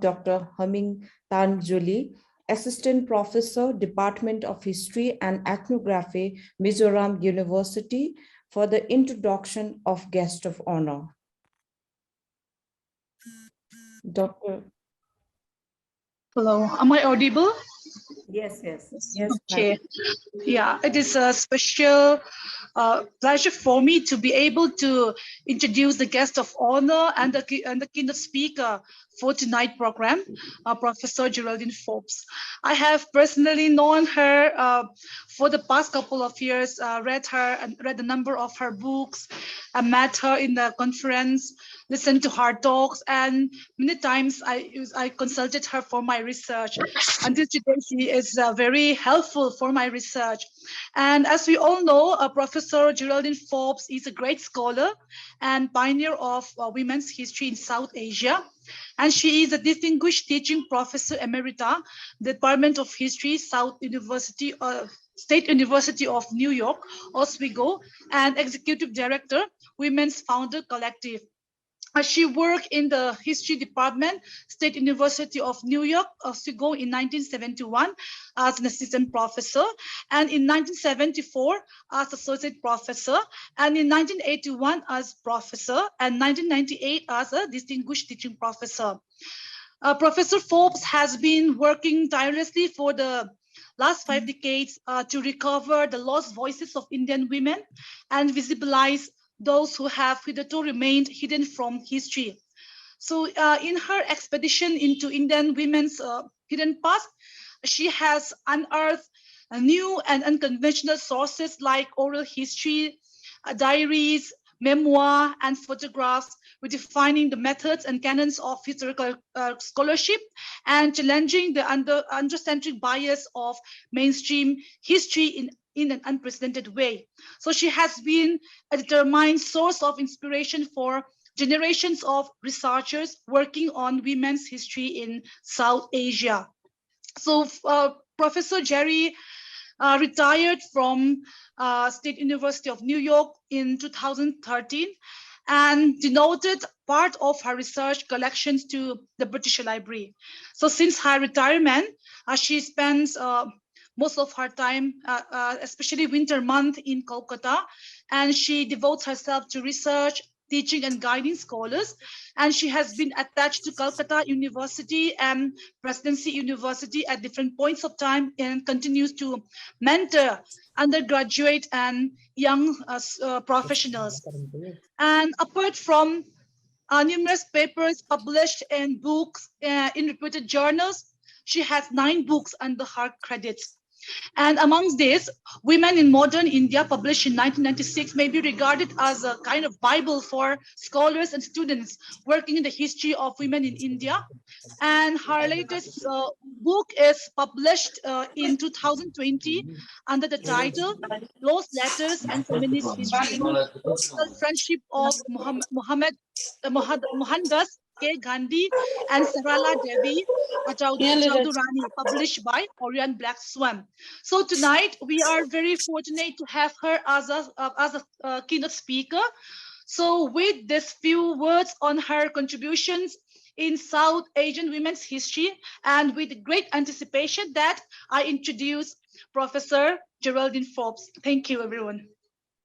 Dr. Haming Tanjuli, Assistant Professor, Department of History and Ethnography, Mizoram University, for the introduction of Guest of Honor. Dr. Hello, am I audible? Yes. Okay. Yeah, it is a special pleasure for me to be able to introduce the guest of honor and the keynote speaker for tonight's program, Professor Geraldine Forbes. I have personally known her for the past couple of years, read a number of her books, met her in the conference, listened to her talks, and many times I consulted her for my research. Until today, she is very helpful for my research. And as we all know, Professor Geraldine Forbes is a great scholar and pioneer of women's history in South Asia. And she is a distinguished teaching professor emerita, Department of History, State University of New York, Oswego, and executive director, Women's Founder Collective. She worked in the history department, State University of New York, Oswego in 1971 as an assistant professor, and in 1974 as associate professor, and in 1981 as professor, and 1998 as a distinguished teaching professor. Professor Forbes has been working tirelessly for the last 5 decades to recover the lost voices of Indian women and visibilize those who have hitherto remained hidden from history. So in her expedition into Indian women's hidden past, she has unearthed new and unconventional sources like oral history, diaries, memoir, and photographs, redefining the methods and canons of historical scholarship and challenging the androcentric bias of mainstream history in an unprecedented way. So she has been a determined source of inspiration for generations of researchers working on women's history in South Asia. So Professor Jerry retired from State University of New York in 2013 and denoted part of her research collections to the British Library. So since her retirement, she spends most of her time, especially winter month in Kolkata, and she devotes herself to research, teaching and guiding scholars. And she has been attached to Calcutta University and Presidency University at different points of time and continues to mentor undergraduate and young professionals. And apart from numerous papers published in books in reputed journals, she has 9 books under her credits. And amongst these, Women in Modern India, published in 1996, may be regarded as a kind of Bible for scholars and students working in the history of women in India. And her latest book is published in 2020 under the title Lost Letters and Feminist History, The Friendship of Mohandas K. Gandhi and Sarala Devi Chaudhurani, published by Orion Black Swan. So tonight we are very fortunate to have her as a keynote speaker. So with these few words on her contributions in South Asian women's history, and with great anticipation that I introduce Professor Geraldine Forbes. Thank you, everyone.